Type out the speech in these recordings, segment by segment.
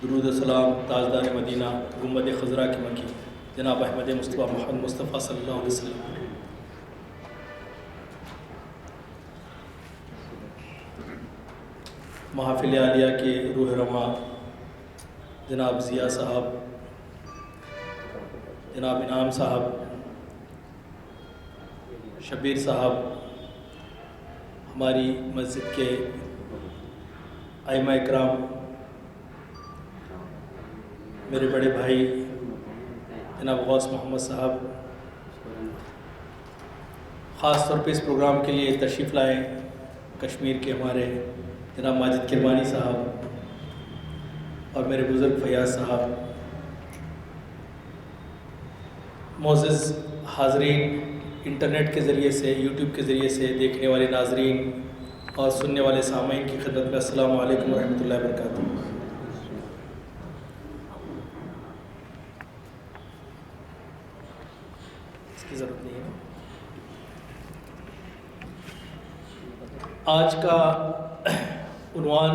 درود و سلام تاجدار مدینہ گنبد خضرا کی مکی جناب احمد مصطفیٰ محمد مصطفیٰ صلی اللہ علیہ وسلم. محافل عالیہ کے روح رواں جناب ضیاء صاحب، جناب انعام صاحب، شبیر صاحب، ہماری مسجد کے ائمہ اکرام، میرے بڑے بھائی جناب غوث محمد صاحب، خاص طور پہ اس پروگرام کے لیے تشریف لائے کشمیر کے ہمارے جناب ماجد کرمانی صاحب اور میرے بزرگ فیاض صاحب، معزز حاضرین، انٹرنیٹ کے ذریعے سے، یوٹیوب کے ذریعے سے دیکھنے والے ناظرین اور سننے والے سامعین کی خدمت میں السلام علیکم ورحمۃ اللہ وبرکاتہ. اس کی ضرورت نہیں ہے. آج کا عنوان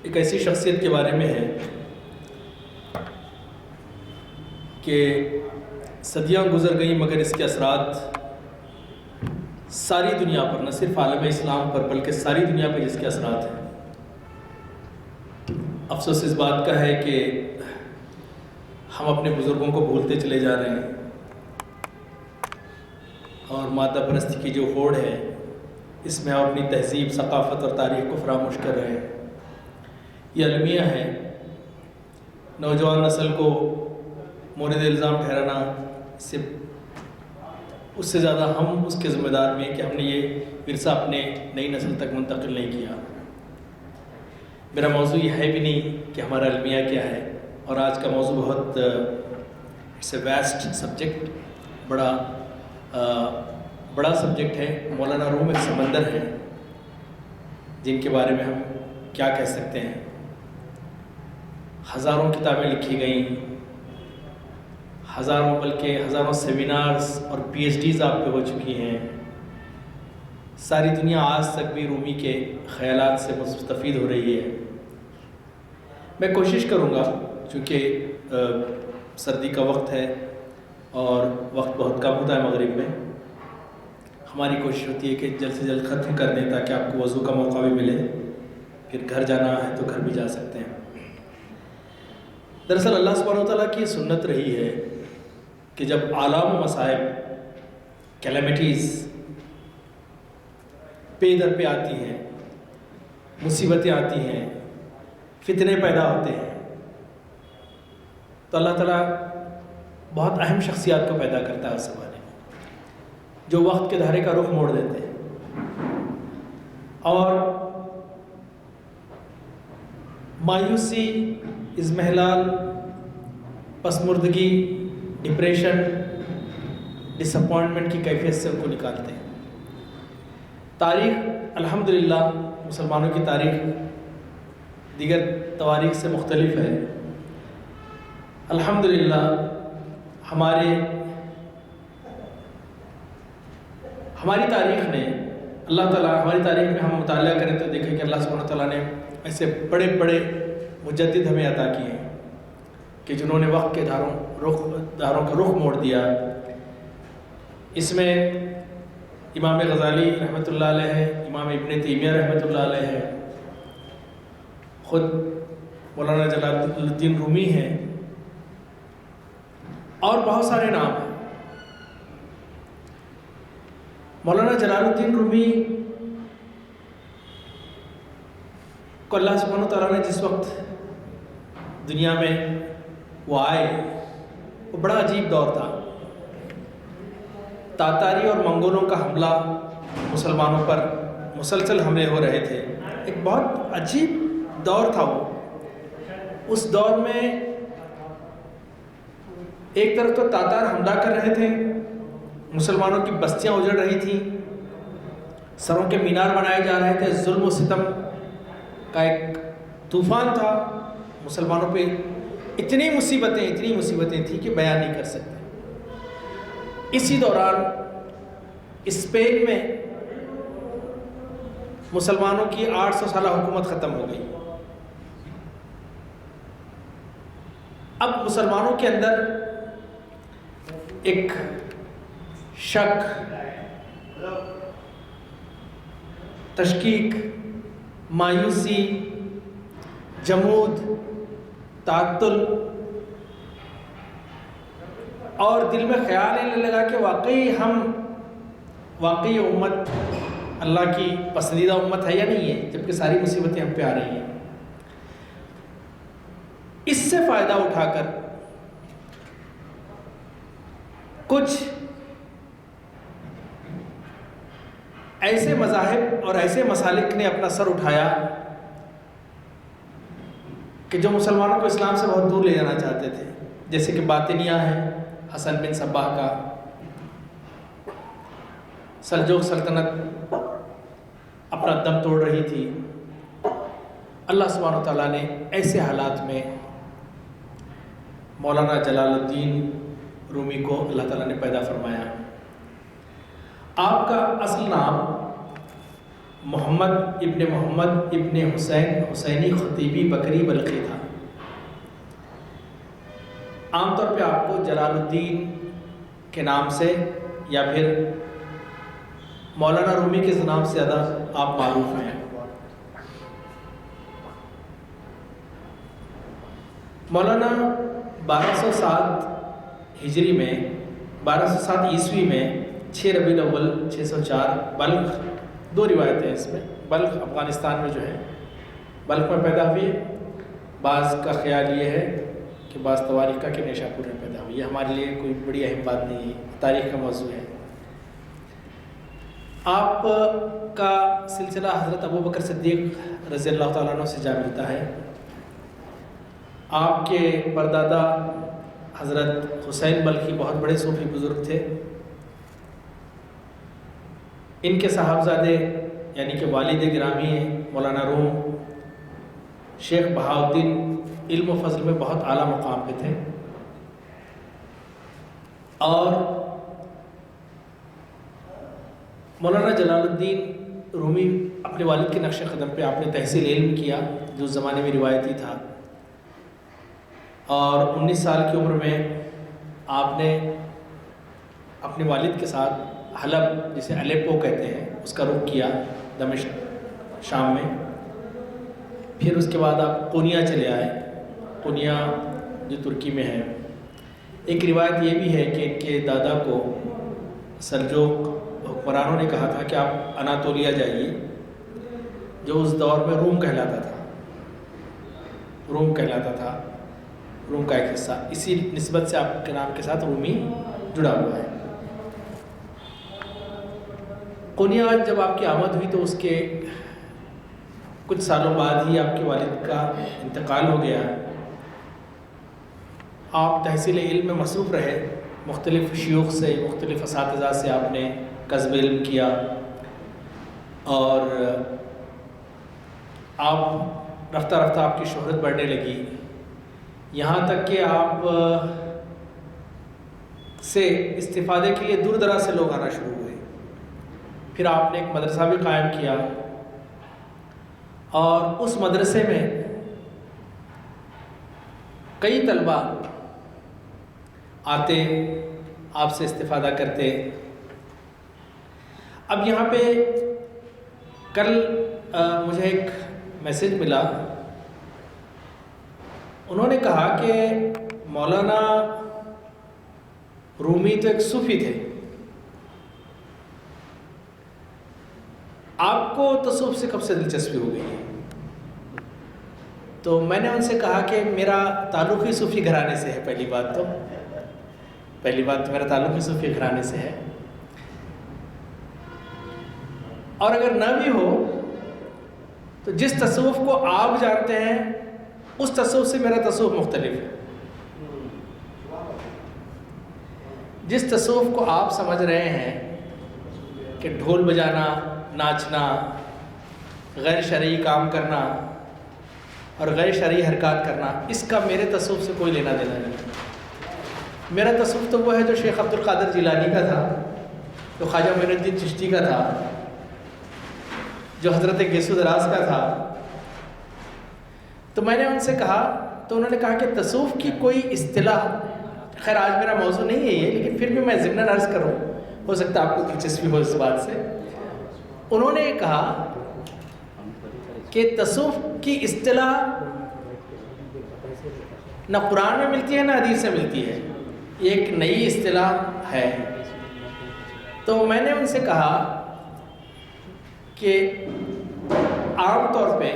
ایک ایسی شخصیت کے بارے میں ہے کہ صدیاں گزر گئیں مگر اس کے اثرات ساری دنیا پر، نہ صرف عالم اسلام پر بلکہ ساری دنیا پہ جس کے اثرات ہیں. افسوس اس بات کا ہے کہ ہم اپنے بزرگوں کو بھولتے چلے جا رہے ہیں اور مادہ پرستی کی جو ہوڑ ہے اس میں ہم اپنی تہذیب، ثقافت اور تاریخ کو فراموش کر رہے ہیں. یہ المیہ ہے. نوجوان نسل کو مورد الزام ٹھہرانا اس سے زیادہ ہم اس کے ذمہ دار میں ہیں کہ ہم نے یہ ورثہ اپنے نئی نسل تک منتقل نہیں کیا. میرا موضوع یہ ہے بھی نہیں کہ ہمارا المیہ کیا ہے، اور آج کا موضوع بہت اٹس اے ویسٹ سبجیکٹ، بڑا سبجیکٹ ہے. مولانا روم ایک سمندر ہے جن کے بارے میں ہم کیا کہہ سکتے ہیں. ہزاروں کتابیں لکھی گئیں، ہزاروں بلکہ ہزاروں سیمینارز اور پی ایچ ڈیز آپ پہ ہو چکی ہیں. ساری دنیا آج تک بھی رومی کے خیالات سے مستفید ہو رہی ہے. میں کوشش کروں گا، چونکہ سردی کا وقت ہے اور وقت بہت کم ہوتا ہے مغرب میں، ہماری کوشش ہوتی ہے کہ جلد سے جلد ختم کر دیں تاکہ آپ کو وضو کا موقع بھی ملے، پھر گھر جانا ہے تو گھر بھی جا سکتے ہیں. دراصل اللہ سبحانہ و تعالیٰ کی سنت رہی ہے کہ جب آلام و مصائب، کیلیمٹیز پے در پہ آتی ہیں، مصیبتیں آتی ہیں، فتنے پیدا ہوتے ہیں، تو اللہ تعالیٰ بہت اہم شخصیات کو پیدا کرتا ہے اس زمانے میں، جو وقت کے دھارے کا رخ موڑ دیتے ہیں اور مایوسی، اضمحلال، پسماردگی، ڈپریشن، ڈس اپوائنٹمنٹ کی کیفیت سے ان کو نکالتے ہیں. تاریخ الحمدللہ، مسلمانوں کی تاریخ دیگر تواریخ سے مختلف ہے. الحمدللہ ہماری تاریخ نے، اللہ تعالیٰ ہماری تاریخ میں ہم مطالعہ کریں تو دیکھیں کہ اللہ سبحانہ تعالیٰ نے ایسے بڑے بڑے مجدد ہمیں عطا کیے ہیں کہ جنہوں نے وقت کے دھاروں کا رخ موڑ دیا. اس میں امام غزالی رحمۃ اللہ علیہ ہے، امام ابن تیمیہ رحمۃ اللہ علیہ ہے، خود مولانا جلال الدین رومی ہیں اور بہت سارے نام ہیں. مولانا جلال الدین رومی کو اللہ سبحانہ تعالیٰ نے جس وقت دنیا میں وہ آئے، وہ بڑا عجیب دور تھا. تاتاری اور منگولوں کا حملہ مسلمانوں پر مسلسل حملے ہو رہے تھے. ایک بہت عجیب دور تھا وہ. اس دور میں ایک طرف تو تاتار حملہ کر رہے تھے، مسلمانوں کی بستیاں اجڑ رہی تھیں، سروں کے مینار بنائے جا رہے تھے، ظلم و ستم کا ایک طوفان تھا. مسلمانوں پہ اتنی مصیبتیں تھیں کہ بیان نہیں کر سکتے. اسی دوران اسپین میں مسلمانوں کی 800 سالہ حکومت ختم ہو گئی. اب مسلمانوں کے اندر ایک شک، تشکیک، مایوسی، جمود، تعطل، اور دل میں خیال آنے لگا کہ واقعی امت اللہ کی پسندیدہ امت ہے یا نہیں ہے، جبکہ ساری مصیبتیں ہم پہ آ رہی ہیں۔ اس سے فائدہ اٹھا کر کچھ ایسے مذاہب اور ایسے مسالک نے اپنا سر اٹھایا کہ جو مسلمانوں کو اسلام سے بہت دور لے جانا چاہتے تھے، جیسے کہ باطنیہ ہے، حسن بن صباح کا، سلجوق سلطنت اپنا دم توڑ رہی تھی۔ اللہ سبحانہ و تعالیٰ نے ایسے حالات میں مولانا جلال الدین رومی کو اللہ تعالیٰ نے پیدا فرمایا۔ آپ کا اصل نام محمد ابن حسین حسینی خطیبی بکری بلخی تھا۔ عام طور پہ آپ کو جلال الدین کے نام سے یا پھر مولانا رومی کے نام سے زیادہ آپ معروف ہیں۔ مولانا 1207 ہجری میں 1207 عیسوی میں 6 ربیع الاول 604 بلخ، دو روایتیں ہیں اس میں، بلخ افغانستان میں جو ہے بلخ میں پیدا ہوئی ہے، بعض کا خیال یہ ہے کہ بعض تواریخ کا کہ نیشا پور میں پیدا ہوئی ہے۔ ہمارے لیے کوئی بڑی اہم بات نہیں ہے، تاریخ کا موضوع ہے۔ آپ کا سلسلہ حضرت ابو بکر صدیق رضی اللہ تعالیٰ عنہ سے جا ملتا ہے۔ آپ کے پردادا حضرت حسین بلخی بہت بڑے صوفی بزرگ تھے۔ ان کے صاحبزادے یعنی کہ والد گرامی ہیں مولانا روم، شیخ بہاؤالدین علم و فضل میں بہت اعلیٰ مقام پہ تھے، اور مولانا جلال الدین رومی اپنے والد کے نقش قدم پہ آپ نے تحصیل علم کیا، جو اس زمانے میں روایتی تھا، اور 19 سال کی عمر میں آپ نے اپنے والد کے ساتھ حلب، جسے الیپو کہتے ہیں، اس کا رخ کیا، دمشق شام میں۔ پھر اس کے بعد آپ قونیہ چلے آئے، قونیہ جو ترکی میں ہے۔ ایک روایت یہ بھی ہے کہ ان کے دادا کو سلجوق حکمرانوں نے کہا تھا کہ آپ اناطولیہ جائیے، جو اس دور میں روم کہلاتا تھا، روم کا ایک حصہ، اسی نسبت سے آپ کے نام کے ساتھ رومی جڑا ہوا ہے۔ قونیہ جب آپ کی آمد ہوئی تو اس کے کچھ سالوں بعد ہی آپ کے والد کا انتقال ہو گیا۔ آپ تحصیل علم میں مصروف رہے، مختلف شیوخ سے، مختلف اساتذہ سے آپ نے کسب علم کیا، اور آپ رفتہ رفتہ آپ کی شہرت بڑھنے لگی، یہاں تک کہ آپ سے استفادے کے لیے دور دراز سے لوگ آنا شروع ہوئے۔ پھر آپ نے ایک مدرسہ بھی قائم کیا، اور اس مدرسے میں کئی طلبہ آتے، آپ سے استفادہ کرتے۔ اب یہاں پہ کل مجھے ایک میسج ملا، انہوں نے کہا کہ مولانا رومی تو ایک صوفی تھے، آپ کو تصوف سے کب سے دلچسپی ہو گئی ہے؟ تو میں نے ان سے کہا کہ میرا تعلق ہی صوفی گھرانے سے ہے۔ پہلی بات تو میرا تعلق ہی صوفی گھرانے سے ہے، اور اگر نہ بھی ہو تو جس تصوف کو آپ جانتے ہیں اس تصوف سے میرا تصوف مختلف ہے۔ جس تصوف کو آپ سمجھ رہے ہیں کہ ڈھول بجانا، ناچنا، غیر شرعی کام کرنا اور غیر شرعی حرکات کرنا، اس کا میرے تصوف سے کوئی لینا دینا نہیں۔ میرا تصوف تو وہ ہے جو شیخ عبد القادر جیلانی کا تھا، جو خواجہ معین الدین چشتی کا تھا، جو حضرت گیسو دراز کا تھا۔ تو میں نے ان سے کہا، تو انہوں نے کہا کہ تصوف کی کوئی اصطلاح، خیر آج میرا موضوع نہیں ہے یہ، لیکن پھر بھی میں ضمناً عرض کروں، ہو سکتا ہے آپ کو دلچسپی ہو اس بات سے. انہوں نے کہا کہ تصوف کی اصطلاح نہ قرآن میں ملتی ہے نہ حدیث میں ملتی ہے، یہ ایک نئی اصطلاح ہے. تو میں نے ان سے کہا کہ عام طور پہ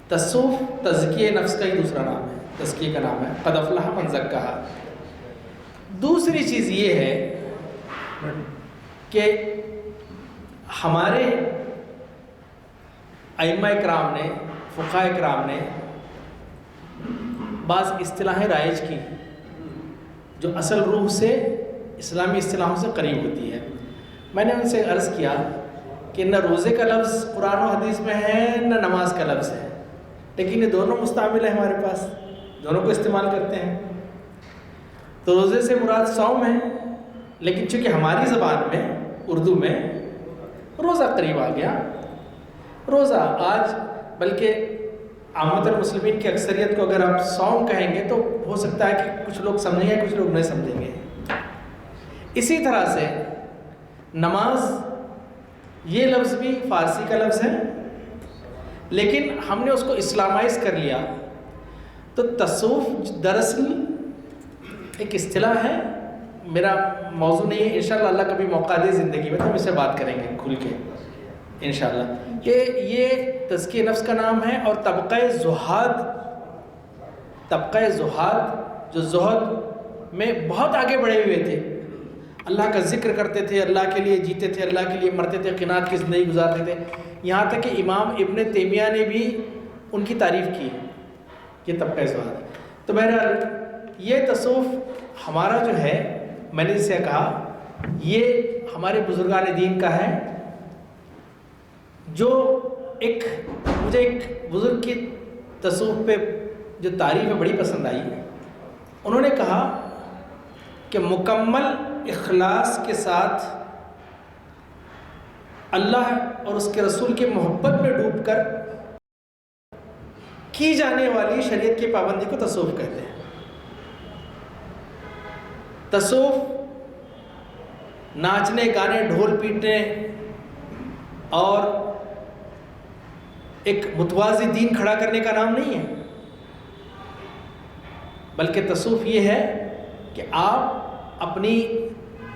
تصوف تزکیہ نفس کا ہی دوسرا نام ہے، تزکیہ کا نام ہے، قد افلح من زکاہا. دوسری چیز یہ ہے کہ ہمارے ائمہ کرام نے، فقہاء کرام نے بعض اصطلاحیں رائج کی جو اصل روح سے، اسلامی اصطلاحوں سے قریب ہوتی ہے. میں نے ان سے عرض کیا کہ نہ روزے کا لفظ قرآن و حدیث میں ہے نہ نماز کا لفظ ہے، لیکن یہ دونوں مستعمل ہیں ہمارے پاس، دونوں کو استعمال کرتے ہیں. تو روزے سے مراد صوم ہے، لیکن چونکہ ہماری زبان میں اردو میں روزہ قریب آ گیا. روزہ آج بلکہ عامت المسلمین کی اکثریت کو اگر آپ صوم کہیں گے تو ہو سکتا ہے کہ کچھ لوگ سمجھیں گے کچھ لوگ نہیں سمجھیں گے. اسی طرح سے نماز، یہ لفظ بھی فارسی کا لفظ ہے، لیکن ہم نے اس کو اسلامائز کر لیا. تو تصوف دراصل ایک اصطلاح ہے، میرا موضوع نہیں ہے. انشاءاللہ اللہ کبھی موقع دے زندگی میں تو ہم اس سے بات کریں گے کھل کے انشاءاللہ. کہ یہ تزکیہ نفس کا نام ہے. اور طبقہ زہاد جو زہد میں بہت آگے بڑھے ہوئے تھے، اللہ کا ذکر کرتے تھے، اللہ کے لیے جیتے تھے، اللہ کے لیے مرتے تھے، قناعت کی زندگی گزارتے تھے، یہاں تک کہ امام ابن تیمیہ نے بھی ان کی تعریف کی. یہ طبقہ زہاد ہے. تو بہرحال یہ تصوف ہمارا جو ہے، میں نے اسے کہا یہ ہمارے بزرگان دین کا ہے. جو مجھے ایک بزرگ کی تصوف پہ جو تعریف ہے بڑی پسند آئی. انہوں نے کہا کہ مکمل اخلاص کے ساتھ اللہ اور اس کے رسول کی محبت میں ڈوب کر کی جانے والی شریعت کی پابندی کو تصوف کہتے ہیں. تصوف ناچنے گانے ڈھول پیٹنے اور ایک متوازی دین کھڑا کرنے کا نام نہیں ہے، بلکہ تصوف یہ ہے کہ آپ اپنی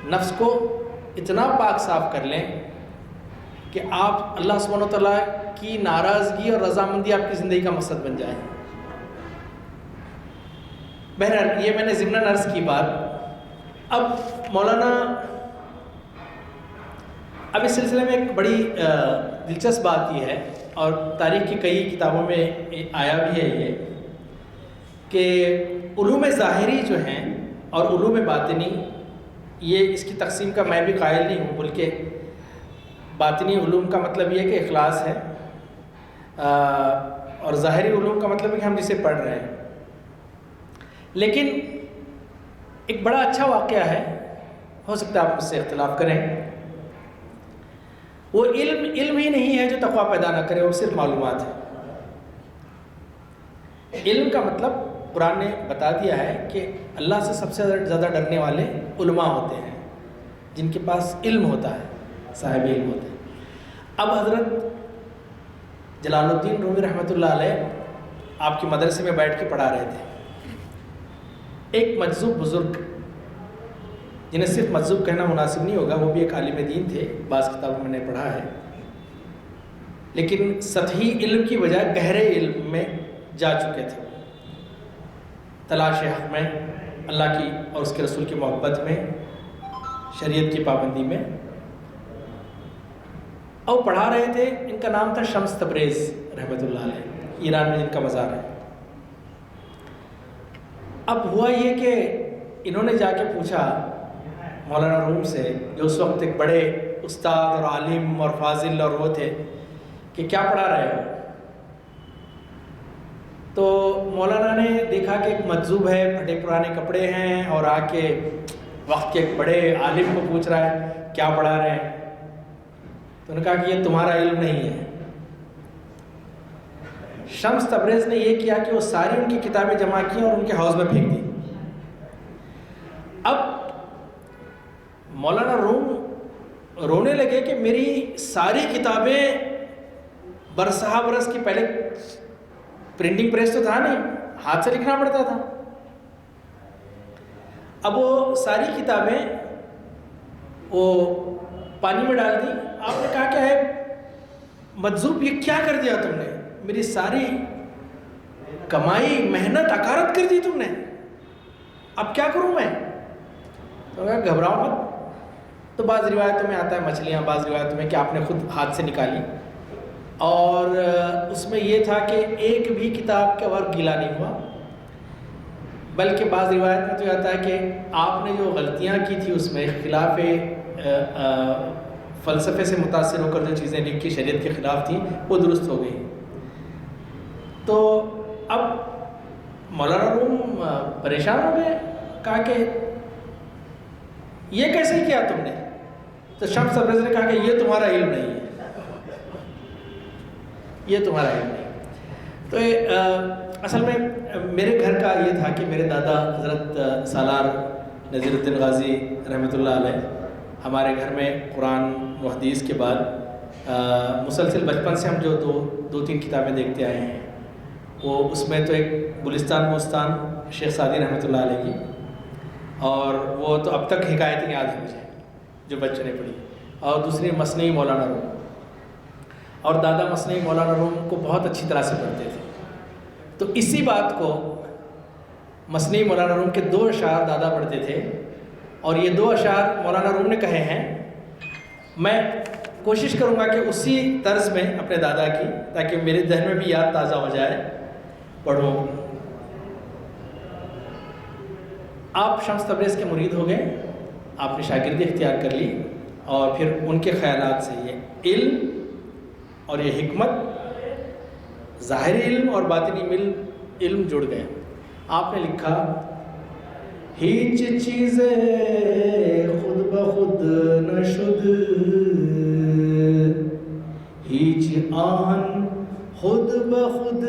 نفس کو اتنا پاک صاف کر لیں کہ آپ اللہ سبحانہ و تعالیٰ کی ناراضگی اور رضامندی آپ کی زندگی کا مقصد بن جائے. بہرحال یہ میں نے ضمناً عرض کی بات. اب مولانا، اب اس سلسلے میں ایک بڑی دلچسپ بات یہ ہے، اور تاریخ کی کئی کتابوں میں آیا بھی ہے یہ، کہ علوم ظاہری جو ہیں اور علوم باطنی، یہ اس کی تقسیم کا میں بھی قائل نہیں ہوں، بلکہ باطنی علوم کا مطلب یہ ہے کہ اخلاص ہے، اور ظاہری علوم کا مطلب ہے کہ ہم جسے پڑھ رہے ہیں. لیکن ایک بڑا اچھا واقعہ ہے، ہو سکتا ہے آپ مجھ سے اختلاف کریں. وہ علم ہی نہیں ہے جو تقویٰ پیدا نہ کرے، وہ صرف معلومات ہے. علم کا مطلب قرآن نے بتا دیا ہے کہ اللہ سے سب سے زیادہ ڈرنے والے علماء ہوتے ہیں، جن کے پاس علم ہوتا ہے، صاحب علم ہوتے ہیں. اب حضرت جلال الدین رومی رحمۃ اللہ علیہ آپ کے مدرسے میں بیٹھ کے پڑھا رہے تھے. ایک مجذوب بزرگ، جنہیں صرف مجذوب کہنا مناسب نہیں ہوگا، وہ بھی ایک عالم دین تھے، بعض کتابوں میں نے پڑھا ہے، لیکن سطحی علم کی بجائے گہرے علم میں جا چکے تھے، تلاش حق میں، اللہ کی اور اس کے رسول کی محبت میں، شریعت کی پابندی میں. اور پڑھا رہے تھے. ان کا نام تھا شمس تبریز رحمۃ اللہ علیہ، ایران میں جن کا مزار ہے. اب ہوا یہ کہ انہوں نے جا کے پوچھا مولانا روم سے، جو اس وقت ایک بڑے استاد اور عالم اور فاضل اور وہ تھے، کہ کیا پڑھا رہے ہو؟ تو مولانا نے دیکھا کہ ایک مجذوب ہے، پھٹے پرانے کپڑے ہیں، اور آ کے وقت کے ایک بڑے عالم کو پوچھ رہا ہے کیا پڑھا رہے ہیں. تو انہوں نے کہا کہ یہ تمہارا علم نہیں ہے. شمس تبریز نے یہ کیا کہ وہ ساری ان کی کتابیں جمع کی اور ان کے ہاؤس میں پھینک دی. اب مولانا روم رونے لگے کہ میری ساری کتابیں برسہ برس کی، پہلے پرنٹنگ پریس تو تھا نہیں، ہاتھ سے لکھنا پڑتا تھا. اب وہ ساری کتابیں وہ پانی میں ڈال دی. آپ نے کہا کہ ہے مجذوب، یہ کیا کر دیا تم نے؟ میری ساری کمائی محنت اکارت کر دی تم نے، اب کیا کروں میں؟ تو کہا گھبراؤ مت. تو بعض روایتوں میں آتا ہے مچھلیاں، بعض روایتوں میں کہ آپ نے خود ہاتھ سے نکالی، اور اس میں یہ تھا کہ ایک بھی کتاب کا ورق گیلا نہیں ہوا، بلکہ بعض روایت میں تو آتا ہے کہ آپ نے جو غلطیاں کی تھی اس میں خلاف فلسفے سے متاثر ہو کر جو چیزیں لکھی شریعت کے خلاف تھیں وہ درست ہو گئی. تو اب مولانا روم پریشان ہو گئے، کہا کہ یہ کیسے کیا تم نے؟ تو شمس تبریز نے کہا کہ یہ تمہارا علم نہیں ہے، یہ تمہارا علم نہیں. تو اصل میں میرے گھر کا یہ تھا کہ میرے دادا حضرت سالار نذیر الدین غازی رحمۃ اللہ علیہ ہمارے گھر میں قرآن و حدیث کے بعد مسلسل بچپن سے ہم جو دو تین کتابیں دیکھتے آئے ہیں، وہ اس میں تو ایک گلستان بوستان شیخ سعدی رحمۃ اللہ علیہ کی، اور وہ تو اب تک حکایتیں یاد ہیں مجھے جو بچوں نے پڑھی، اور دوسری مثنوی مولانا روم. اور دادا مثنوی مولانا روم کو بہت اچھی طرح سے پڑھتے تھے. تو اسی بات کو مثنوی مولانا روم کے 2 اشعار دادا پڑھتے تھے، اور یہ 2 اشعار مولانا روم نے کہے ہیں. میں کوشش کروں گا کہ اسی طرز میں اپنے دادا کی، تاکہ میرے ذہن میں بھی یاد تازہ ہو جائے، پڑھوں. آپ شمس تبریز کے مرید ہو گئے، آپ نے شاگردی اختیار کر لی، اور پھر ان کے خیالات سے یہ علم اور یہ حکمت، ظاہری علم اور باطنی علم جڑ گئے. آپ نے لکھا ہیچ چیزیں خود بخود نشد، ہیچ آہن خود بخود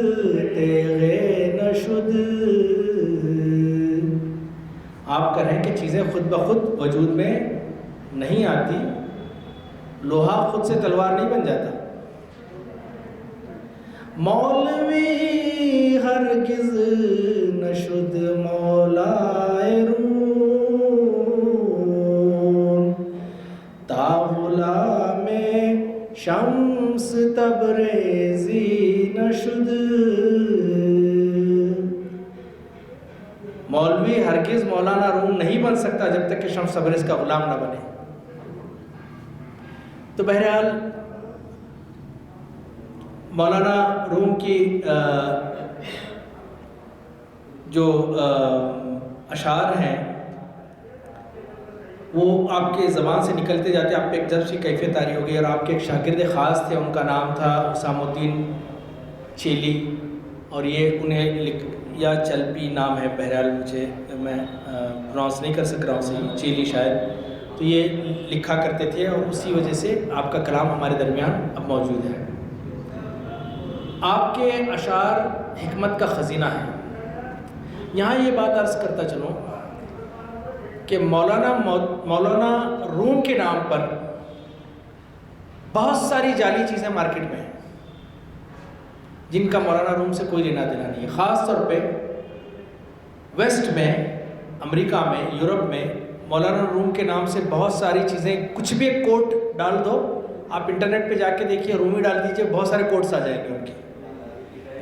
تیغے نشد. آپ کہہ رہے ہیں کہ چیزیں خود بخود وجود میں نہیں آتی، لوہا خود سے تلوار نہیں بن جاتا. مولوی ہرگز نشد مولائے روم، تا غلام شمس تبریزی نشد. مولوی ہرگز مولانا روم نہیں بن سکتا جب تک کہ شمس تبریز کا غلام نہ بنے. تو بہرحال مولانا روم کی جو اشعار ہیں وہ آپ کے زبان سے نکلتے جاتے، آپ پہ ایک جذب سی کیفیت طاری ہو گئی. اور آپ کے ایک شاگرد خاص تھے، ان کا نام تھا حسام الدین چیلی، اور یہ انہیں یا چلپی نام ہے، بہرحال میں پروناؤنس نہیں کر سک رہا ہوں صحیح، چیلی شاید. تو یہ لکھا کرتے تھے، اور اسی وجہ سے آپ کا کلام ہمارے درمیان اب موجود ہے. آپ کے اشعار حکمت کا خزینہ ہے. یہاں یہ بات عرض کرتا چلوں کہ مولانا روم کے نام پر بہت ساری جعلی چیزیں مارکیٹ میں ہیں جن کا مولانا روم سے کوئی لینا دینا نہیں ہے. خاص طور پہ ویسٹ میں، امریکہ میں، یورپ میں مولانا روم کے نام سے بہت ساری چیزیں، کچھ بھی ایک کوٹ ڈال دو، آپ انٹرنیٹ پہ جا کے دیکھیے، رومی ڈال دیجئے، بہت سارے کوٹس آ جائیں گے ان کے.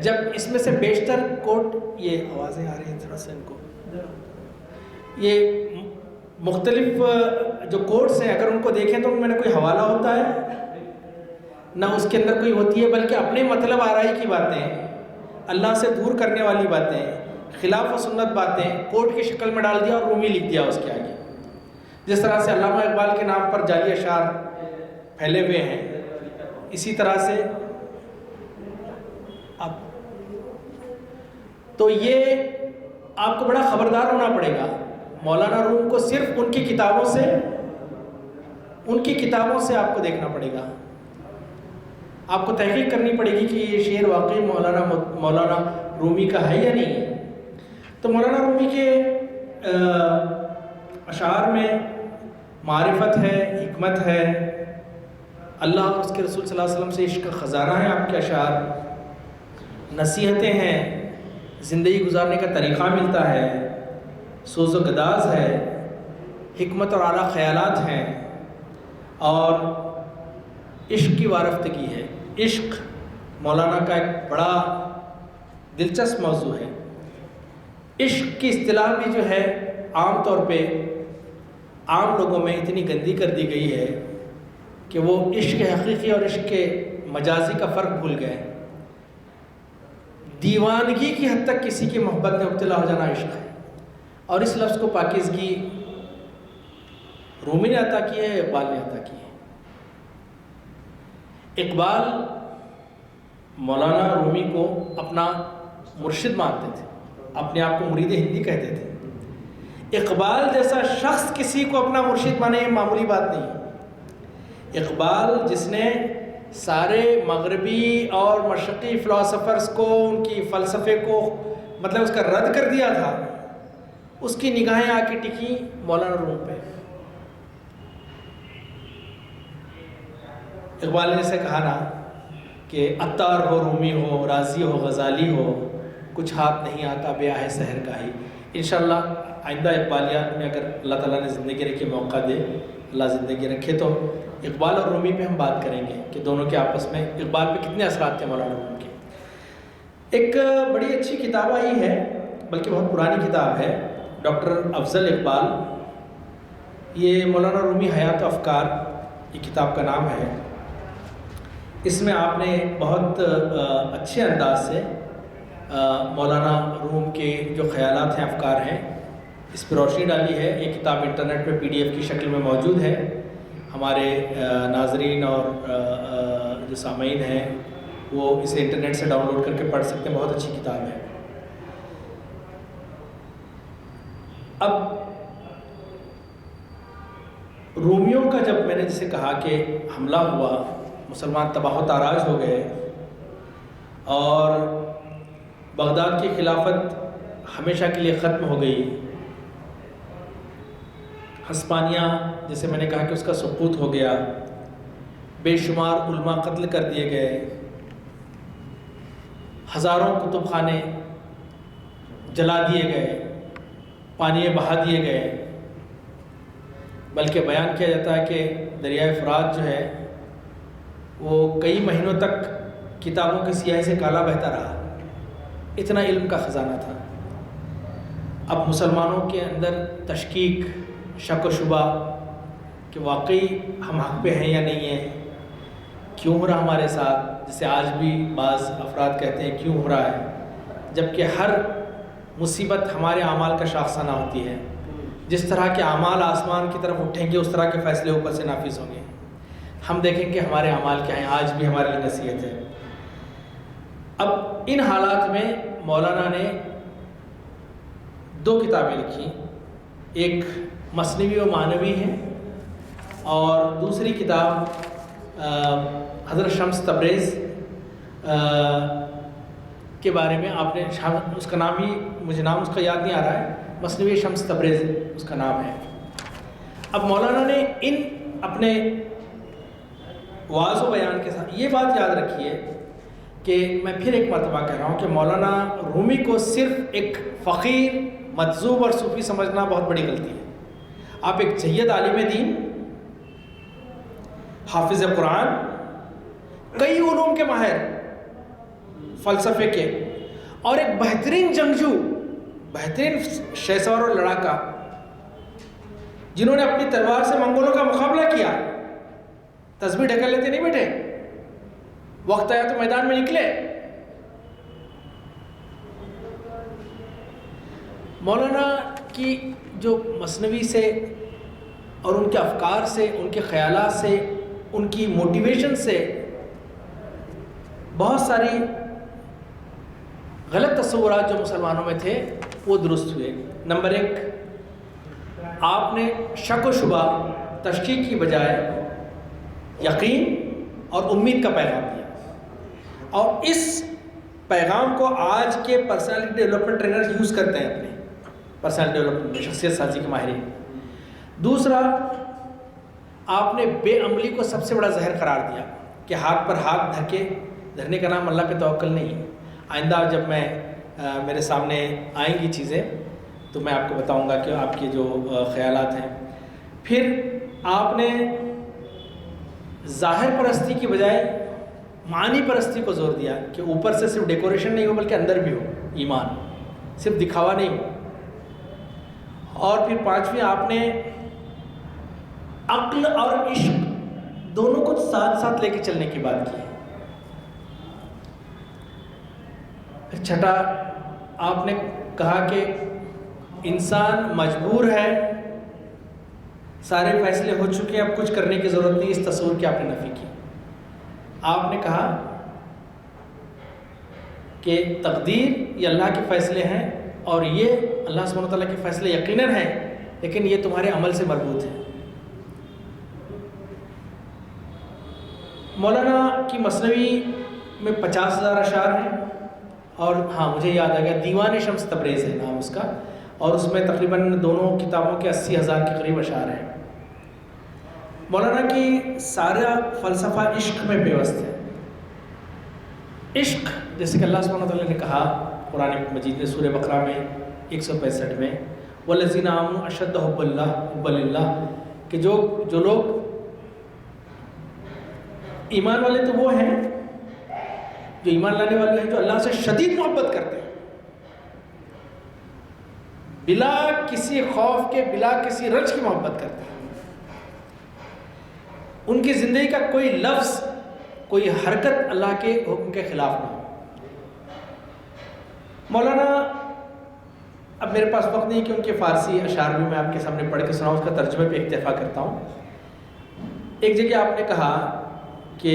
جب اس میں سے بیشتر کوٹ، یہ آوازیں آ رہی ہیں تھوڑا سا ان کو، یہ مختلف جو کوٹس ہیں اگر ان کو دیکھیں تو ان میں نہ کوئی حوالہ ہوتا ہے نہ اس کے اندر کوئی ہوتی ہے، بلکہ اپنے مطلب آرائی کی باتیں، اللہ سے دور کرنے والی باتیں، خلاف و سنت باتیں کوٹ کی شکل میں ڈال دیا اور رومی لکھ دیا اس کے آگے. جس طرح سے علامہ اقبال کے نام پر جعلی اشعار پھیلے ہوئے ہیں، اسی طرح سے اب تو یہ آپ کو بڑا خبردار ہونا پڑے گا. مولانا روم کو صرف ان کی کتابوں سے آپ کو دیکھنا پڑے گا. آپ کو تحقیق کرنی پڑے گی کہ یہ شعر واقعی مولانا رومی کا ہے یا نہیں ہے۔ تو مولانا رومی کے اشعار میں معرفت ہے، حکمت ہے، اللہ اور اس کے رسول صلی اللہ علیہ وسلم سے عشق کا خزانہ ہے آپ کے اشعار، نصیحتیں ہیں، زندگی گزارنے کا طریقہ ملتا ہے، سوز و گداز ہے، حکمت اور اعلیٰ خیالات ہیں، اور عشق کی وارفتگی ہے۔ عشق مولانا کا ایک بڑا دلچسپ موضوع ہے۔ عشق کی اصطلاح بھی جو ہے عام طور پہ عام لوگوں میں اتنی گندی کر دی گئی ہے کہ وہ عشق حقیقی اور عشق کے مجازی کا فرق بھول گئے۔ دیوانگی کی حد تک کسی کی محبت میں مبتلا ہو جانا عشق ہے، اور اس لفظ کو پاکیزگی رومی نے عطا کی ہے، اقبال نے عطا کی ہے۔ اقبال مولانا رومی کو اپنا مرشد مانتے تھے، اپنے آپ کو مرید ہندی کہتے تھے۔ اقبال جیسا شخص کسی کو اپنا مرشد مانے یہ معمولی بات نہیں ہے۔ اقبال جس نے سارے مغربی اور مشرقی فلاسفرز کو، ان کی فلسفے کو مطلب اس کا رد کر دیا تھا، اس کی نگاہیں آ کے ٹکی مولانا روم پہ۔ اقبال نے جیسے کہا نا کہ عطار ہو، رومی ہو، رازی ہو، غزالی ہو، کچھ ہاتھ نہیں آتا بیاہ سحر کا ہی۔ انشاءاللہ آئندہ اقبالیات میں اگر اللہ تعالیٰ نے زندگی رکھی، موقع دے، اللہ زندگی رکھے، تو اقبال اور رومی پہ ہم بات کریں گے کہ دونوں کے آپس میں اقبال پہ کتنے اثرات تھے مولانا روم کے۔ ایک بڑی اچھی کتاب آئی ہے، بلکہ بہت پرانی کتاب ہے، ڈاکٹر افضل اقبال، یہ مولانا رومی حیات و افکار یہ کتاب کا نام ہے۔ اس میں آپ نے بہت اچھے انداز سے مولانا روم کے جو خیالات ہیں، افکار ہیں، اس پہ روشنی ڈالی ہے۔ یہ کتاب انٹرنیٹ پہ PDF کی شکل میں موجود ہے، ہمارے ناظرین اور جو سامعین ہیں وہ اسے انٹرنیٹ سے ڈاؤن لوڈ کر کے پڑھ سکتے ہیں، بہت اچھی کتاب ہے۔ اب رومیوں کا جب میں نے جسے کہا کہ حملہ ہوا، مسلمان تباہ و تاراج ہو گئے، اور بغداد کی خلافت ہمیشہ کے لیے ختم ہو گئی، ہسپانیہ جیسے میں نے کہا کہ اس کا سقوط ہو گیا، بے شمار علماء قتل کر دیے گئے، ہزاروں کتب خانے جلا دیے گئے، پانی میں بہا دیے گئے، بلکہ بیان کیا جاتا ہے کہ دریائے فرات جو ہے وہ کئی مہینوں تک کتابوں کی سیاہی سے کالا بہتا رہا، اتنا علم کا خزانہ تھا۔ اب مسلمانوں کے اندر تشکیک، شک و شبہ کہ واقعی ہم حق پہ ہیں یا نہیں ہیں، کیوں ہو رہا ہمارے ساتھ، جسے آج بھی بعض افراد کہتے ہیں کیوں ہو رہا ہے، جبکہ ہر مصیبت ہمارے اعمال کا شاخسانہ ہوتی ہے۔ جس طرح کے اعمال آسمان کی طرف اٹھیں گے، اس طرح کے فیصلے اوپر سے نافذ ہوں گے۔ ہم دیکھیں کہ ہمارے اعمال کیا ہیں، آج بھی ہمارے لیے نصیحت ہے۔ اب ان حالات میں مولانا نے 2 کتابیں لکھی، ایک مثنوی و معنوی ہے، اور دوسری کتاب حضرت شمس تبریز کے بارے میں آپ نے، اس کا نام ہی مجھے نام اس کا یاد نہیں آ رہا ہے، مثنوی شمس تبریز اس کا نام ہے۔ اب مولانا نے ان اپنے واضح و بیان کے ساتھ یہ بات یاد رکھی ہے کہ میں پھر ایک مرتبہ کہہ رہا ہوں کہ مولانا رومی کو صرف ایک فقیر، مجذوب اور صوفی سمجھنا بہت بڑی غلطی ہے۔ آپ ایک جید عالم دین، حافظ قرآن، کئی علوم کے ماہر، فلسفے کے، اور ایک بہترین جنگجو، بہترین شہسوار اور لڑاکا، جنہوں نے اپنی تلوار سے منگولوں کا مقابلہ کیا۔ تسبیح ڈھکل لیتے نہیں بیٹھے، وقت آیا تو میدان میں نکلے۔ مولانا کی جو مثنوی سے اور ان کے افکار سے، ان کے خیالات سے، ان کی موٹیویشن سے بہت ساری غلط تصورات جو مسلمانوں میں تھے وہ درست ہوئے۔ نمبر 1، آپ نے شک و شبہ، تشکیک کی بجائے یقین اور امید کا پیغام دیا۔ اور اس پیغام کو آج کے پرسنالٹی ڈیولپمنٹ ٹرینر یوز کرتے ہیں اپنے پرسنالٹی ڈیولپمنٹ میں، شخصیت سازی کے ماہرین۔ دوسرا، آپ نے بے عملی کو سب سے بڑا زہر قرار دیا کہ ہاتھ پر ہاتھ دھرنے کا نام اللہ پہ توکل نہیں ہے۔ آئندہ جب میرے سامنے آئیں گی چیزیں تو میں آپ کو بتاؤں گا کہ آپ کے جو خیالات ہیں۔ پھر آپ نے ظاہر پرستی کی بجائے معنی پرستی کو زور دیا کہ اوپر سے صرف ڈیکوریشن نہیں ہو بلکہ اندر بھی ہو ایمان، صرف دکھاوا نہیں ہو۔ اور پھر پانچویں، آپ نے عقل اور عشق دونوں کو ساتھ ساتھ لے کے چلنے کی بات کی۔ پھر چھٹا، آپ نے کہا کہ انسان مجبور ہے، سارے فیصلے ہو چکے، اب کچھ کرنے کی ضرورت نہیں، اس تصور کی آپ نے نفی کی۔ آپ نے کہا کہ تقدیر یہ اللہ کے فیصلے ہیں اور یہ اللہ سبحانہ وتعالیٰ کے فیصلے یقیناً ہیں، لیکن یہ تمہارے عمل سے مربوط ہے۔ مولانا کی مثنوی میں 50,000 اشعار ہیں، اور ہاں مجھے یاد آ گیا، دیوان شمس تبریز ہے نام اس کا، اور اس میں تقریباً دونوں کتابوں کے 80,000 کے قریب اشعار ہیں۔ مولانا کی سارا فلسفہ عشق میں پیوست ہے۔ عشق، جیسے کہ اللہ سبحانہ وتعالیٰ نے کہا قرآن مجید میں سورہ بقرہ میں 165 میں، وَالَّذِينَ آمَنُوا أَشَدَّ حُبًّا لِلَّهِ، کہ جو لوگ ایمان والے تو وہ ہیں جو ایمان لانے والے ہیں جو اللہ سے شدید محبت کرتے ہیں، بلا کسی خوف کے، بلا کسی رنج کی محبت کرتے ہیں۔ ان کی زندگی کا کوئی لفظ، کوئی حرکت اللہ کے حکم کے خلاف نہ ہو۔ مولانا، اب میرے پاس وقت نہیں کہ ان کے فارسی اشعار بھی میں آپ کے سامنے پڑھ کے سناؤں، اس کا ترجمے پہ اکتفا کرتا ہوں۔ ایک جگہ آپ نے کہا کہ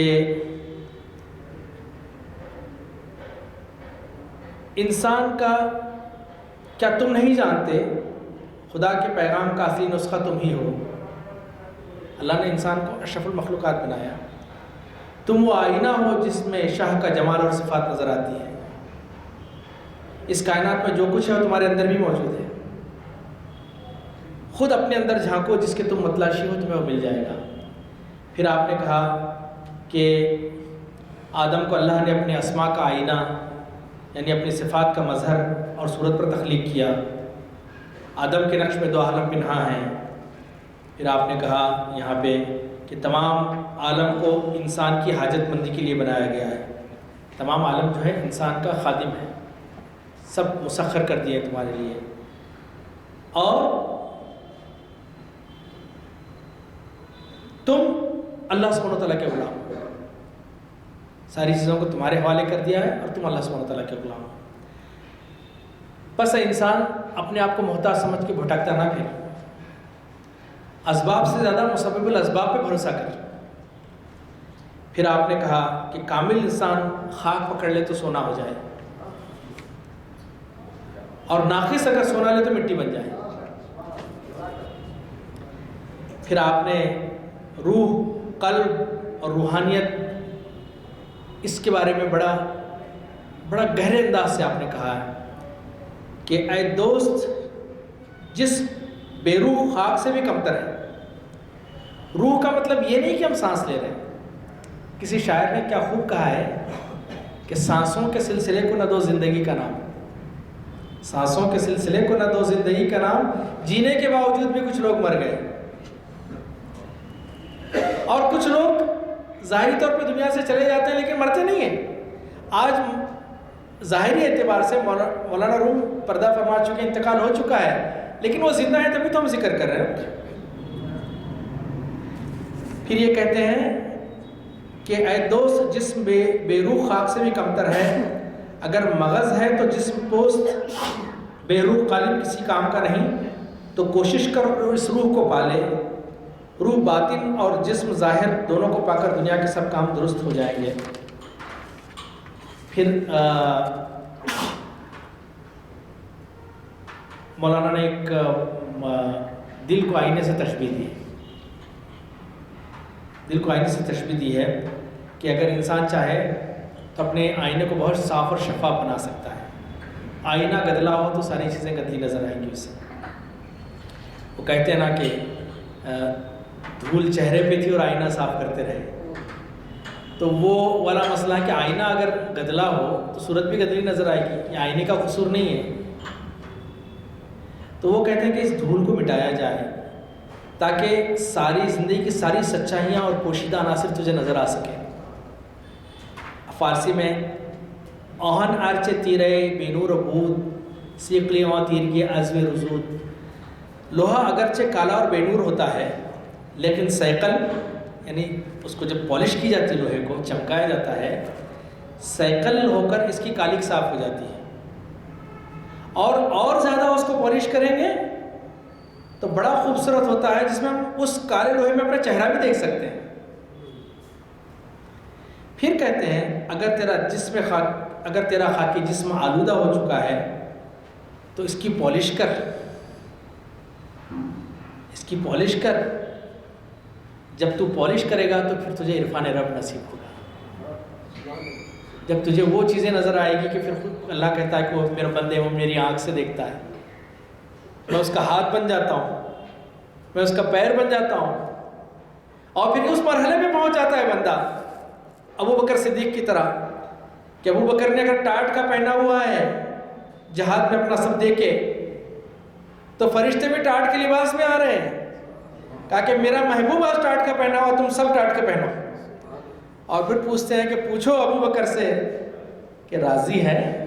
انسان کا، کیا تم نہیں جانتے خدا کے پیغام کا اصلی نسخہ تم ہی ہو؟ اللہ نے انسان کو اشرف المخلوقات بنایا، تم وہ آئینہ ہو جس میں شاہ کا جمال اور صفات نظر آتی ہے۔ اس کائنات میں جو کچھ ہے وہ تمہارے اندر بھی موجود ہے، خود اپنے اندر جھانکو، جس کے تم متلاشی ہو تمہیں وہ مل جائے گا۔ پھر آپ نے کہا کہ آدم کو اللہ نے اپنے اسماء کا آئینہ، یعنی اپنی صفات کا مظہر اور صورت پر تخلیق کیا۔ آدم کے نقش میں 2 عالم پنہاں ہیں۔ پھر آپ نے کہا یہاں پہ کہ تمام عالم کو انسان کی حاجت مندی کے لیے بنایا گیا ہے، تمام عالم جو ہے انسان کا خادم ہے، سب مسخر کر دیے تمہارے لیے، اور تم اللہ سبحانہ وتعالیٰ کے غلام ہو، ساری چیزوں کو تمہارے حوالے کر دیا ہے اور تم اللہ سبحانہ وتعالیٰ کے غلام ہو۔ بس انسان اپنے آپ کو محتاج سمجھ کے بھٹکتا نہ پھر، اسباب سے زیادہ مسبب الاسباب پہ بھروسہ کر۔ پھر آپ نے کہا کہ کامل انسان خاک پکڑ لے تو سونا ہو جائے، اور ناقص اگر سونا لے تو مٹی بن جائے۔ پھر آپ نے روح، قلب اور روحانیت، اس کے بارے میں بڑا گہرے انداز سے آپ نے کہا ہے کہ اے دوست، جسم بے روح خاک سے بھی کمتر ہے۔ روح کا مطلب یہ نہیں کہ ہم سانس لے رہے ہیں۔ کسی شاعر نے کیا خوب کہا ہے کہ سانسوں کے سلسلے کو نہ دو زندگی کا نام، سانسوں کے سلسلے کو نہ دو زندگی کا نام، جینے کے باوجود بھی کچھ لوگ مر گئے، اور کچھ لوگ ظاہری طور پہ دنیا سے چلے جاتے ہیں لیکن مرتے نہیں ہیں۔ آج ظاہری اعتبار سے مولانا روم پردہ فرما چکے، انتقال ہو چکا ہے، لیکن وہ زندہ ہیں، تبھی تو ہم ذکر کر رہے ہیں۔ پھر یہ کہتے ہیں کہ اے دوست، جسم بے روح خاک سے بھی کمتر ہے، اگر مغز ہے تو جسم پوست بے روح قالب کسی کام کا نہیں، تو کوشش کر اس روح کو پالے۔ روح باطن اور جسم ظاہر دونوں کو پا کر دنیا کے سب کام درست ہو جائیں گے۔ پھر مولانا نے ایک دل کو آئینے سے تشبیہ دی، دل کو آئینے سے تشبیہ دی ہے کہ اگر انسان چاہے تو اپنے آئینے کو بہت صاف اور شفاف بنا سکتا ہے. آئینہ گدلا ہو تو ساری چیزیں گندی نظر آئیں گی اسے. وہ کہتے ہیں نا کہ دھول چہرے پہ تھی اور آئینہ صاف کرتے رہے. تو وہ والا مسئلہ ہے کہ آئینہ اگر گدلا ہو تو صورت بھی گدلی نظر آئے گی. یہ آئینے کا قصور نہیں ہے. تو وہ کہتے ہیں کہ اس دھول کو مٹایا جائے تاکہ ساری زندگی کی ساری سچائیاں اور پوشیدہ عناصر تجھے نظر آ سکیں. فارسی میں آہن ارچ تیرے بے نور بود سیکلی اور تیر کی عزم رزود. لوہا اگرچہ کالا اور بے نور ہوتا ہے لیکن سیقل یعنی اس کو جب پالش کی جاتی ہے لوہے کو چمکایا جاتا ہے سیقل ہو کر اس کی کالک صاف ہو جاتی ہے. اور زیادہ اس کو پالش کریں گے تو بڑا خوبصورت ہوتا ہے جس میں ہم اس کالے لوہے میں اپنا چہرہ بھی دیکھ سکتے ہیں. پھر کہتے ہیں اگر تیرا خاکی جسم آلودہ ہو چکا ہے تو اس کی پالش کر. جب تو پالش کرے گا تو پھر تجھے عرفان رب نصیب ہوگا. جب تجھے وہ چیزیں نظر آئے گی کہ پھر خود اللہ کہتا ہے کہ وہ میرا بندے وہ میری آنکھ سے دیکھتا ہے. میں اس کا ہاتھ بن جاتا ہوں, میں اس کا پیر بن جاتا ہوں. اور پھر اس مرحلے میں پہنچ جاتا ہے بندہ ابو بکر صدیق کی طرح کہ ابو بکر نے اگر ٹاٹ کا پہنا ہوا ہے جہاد میں اپنا سب دے کے تو فرشتے بھی ٹاٹ کے لباس میں آ رہے ہیں. کہا کہ میرا محبوب آج ٹاٹ کا پہنا ہوا, تم سب ٹاٹ کے پہنو. اور پھر پوچھتے ہیں کہ پوچھو ابو بکر سے کہ راضی ہے.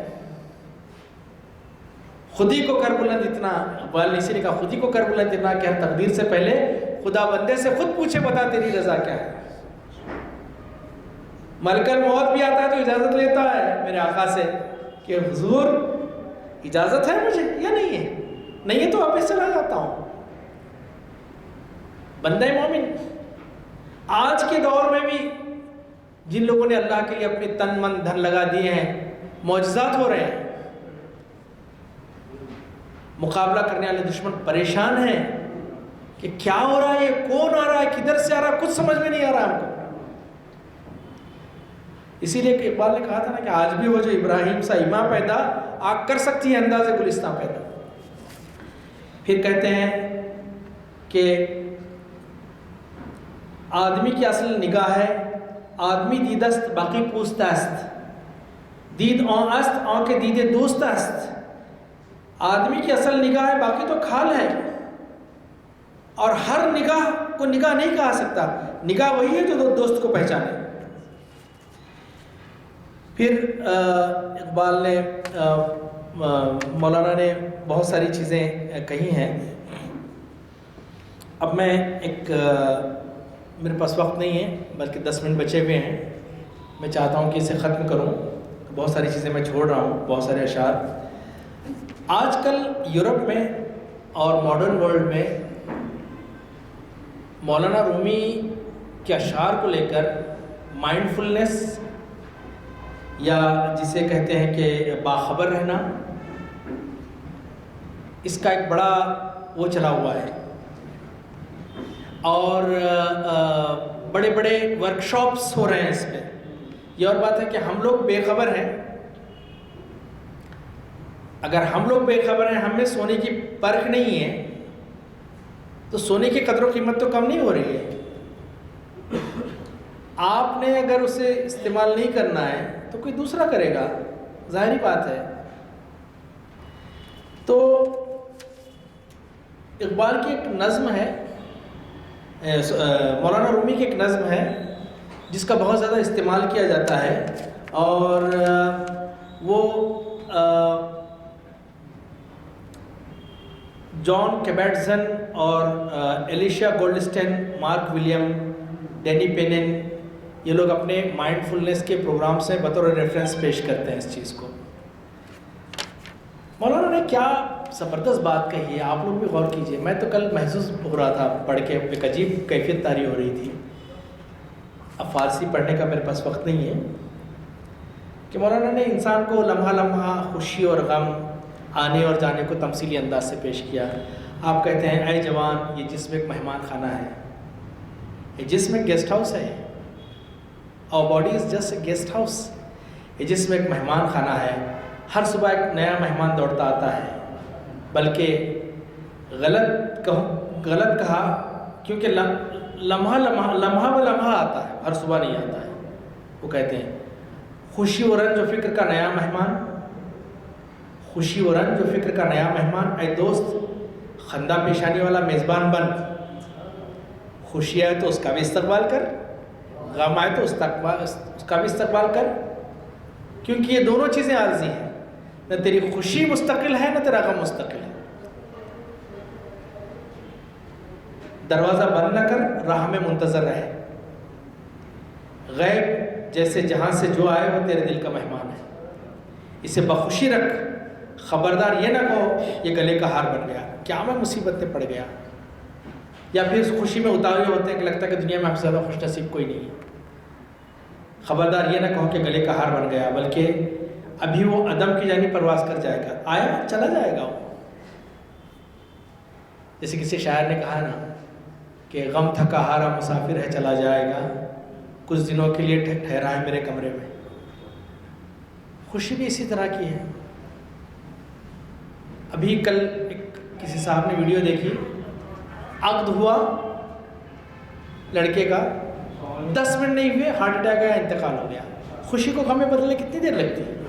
خود ہی کو کر بلند اتنا, اقبال نے کہا خود ہی کو کر بلند اتنا کہ ہر تقدیر سے پہلے خدا بندے سے خود پوچھے بتا تیری رضا کیا ہے. ملک الموت بھی آتا ہے تو اجازت لیتا ہے میرے آقا سے کہ حضور اجازت ہے مجھے یا نہیں ہے, نہیں ہے تو واپس چلا جاتا ہوں. بندہ مومن آج کے دور میں بھی جن لوگوں نے اللہ کے لیے اپنی تن من دھن لگا دیے ہیں معجزات ہو رہے ہیں. مقابلہ کرنے والے دشمن پریشان ہیں کہ کیا ہو رہا ہے, یہ کون آ رہا ہے, کدھر سے آ رہا ہے, کچھ سمجھ میں نہیں آ رہا ہم کو. اسی لیے کہ اقبال نے کہا تھا نا کہ آج بھی وہ جو ابراہیم سا ایماں پیدا آگ کر سکتی ہے انداز گلستان پیدا. پھر کہتے ہیں کہ آدمی کی اصل نگاہ ہے آدمی دیدست باقی پوست است دید آن است آن کے دیدے دوست است. آدمی کی اصل نگاہ ہے باقی تو کھال ہے, اور ہر نگاہ کو نگاہ نہیں کہا سکتا. نگاہ وہی ہے جو دوست کو پہچانے. پھر اقبال نے مولانا نے بہت ساری چیزیں کہی ہیں. اب میں میرے پاس وقت نہیں ہے بلکہ 10 منٹ بچے ہوئے ہیں. میں چاہتا ہوں کہ اسے ختم کروں. بہت ساری چیزیں میں چھوڑ رہا ہوں, بہت سارے اشعار. آج کل یورپ میں اور ماڈرن ورلڈ میں مولانا رومی کے اشعار کو لے کر مائنڈ فلنس یا جسے کہتے ہیں کہ باخبر رہنا, اس کا ایک بڑا وہ چلا ہوا ہے. اور بڑے بڑے ورکشاپس ہو رہے ہیں اس پہ. یہ اور بات ہے کہ ہم لوگ بے خبر ہیں. اگر ہم لوگ بے خبر ہیں, ہم میں سونے کی پرکھ نہیں ہے, تو سونے کی قدر و قیمت تو کم نہیں ہو رہی ہے. آپ نے اگر اسے استعمال نہیں کرنا ہے تو کوئی دوسرا کرے گا, ظاہری بات ہے. تو اقبال کی ایک نظم ہے, مولانا رومی کی ایک نظم ہے جس کا بہت زیادہ استعمال کیا جاتا ہے, اور وہ جان کیبٹزن اور ایلیشیا گولڈسٹین, مارک ولیم, ڈینی پینن, یہ لوگ اپنے مائنڈ فلنس کے پروگرام سے بطور ریفرنس پیش کرتے ہیں اس چیز کو. مولانا نے کیا زبردست بات کہی ہے, آپ لوگ بھی غور کیجئے. میں تو کل محسوس ہو رہا تھا پڑھ کے, ایک عجیب کیفیت طاری ہو رہی تھی. اب فارسی پڑھنے کا میرے پاس وقت نہیں ہے کہ مولانا نے انسان کو لمحہ لمحہ خوشی اور غم, آنے اور جانے کو تمثیلی انداز سے پیش کیا. آپ کہتے ہیں اے جوان, یہ جسم ایک مہمان خانہ ہے, یہ جسم ایک گیسٹ ہاؤس ہے. اور body is just a guest house. یہ جسم ایک مہمان خانہ ہے، ہر صبح ایک نیا مہمان دوڑتا آتا ہے، بلکہ غلط کہا کیونکہ لمحہ و لمحہ آتا ہے، ہر صبح نہیں آتا ہے۔ وہ کہتے ہیں خوشی و رنج و فکر کا نیا مہمان، خوشی و رنج و فکر کا نیا مہمان، اے دوست خندہ پیشانی والا میزبان بن، خوشی آئے تو اس کا بھی استقبال کر، غم آئے تو اس کا بھی استقبال کر، کیونکہ یہ دونوں چیزیں عارضی ہیں، نہ تیری خوشی مستقل ہے نہ تیرا غم مستقل ہے۔ دروازہ بند نہ کر، راہ میں منتظر رہے، غیب جیسے جہاں سے جو آئے وہ تیرے دل کا مہمان ہے، اسے بخوشی رکھ، خبردار یہ نہ کہو یہ گلے کا ہار بن گیا، کیا میں مصیبت میں پڑ گیا، یا پھر اس خوشی میں اتارے ہوتے ہیں کہ لگتا ہے کہ دنیا میں ہم سے زیادہ خوش نصیب کوئی نہیں ہے۔ خبردار یہ نہ کہو کہ گلے کا ہار بن گیا، بلکہ ابھی وہ عدم کی جانب پرواز کر جائے گا، آیا چلا جائے گا وہ۔ جیسے کسی شاعر نے کہا نا کہ غم تھکا ہارا مسافر ہے چلا جائے گا، کچھ دنوں کے لیے ٹھہرا ہے میرے کمرے میں۔ خوشی بھی اسی طرح کی ہے۔ ابھی کل کسی صاحب نے ویڈیو دیکھی، عقد ہوا لڑکے کا، 10 منٹ نہیں ہوئے ہارٹ اٹیک کا انتقال ہو گیا۔ خوشی کو غم میں بدلنے کتنی دیر لگتی ہے؟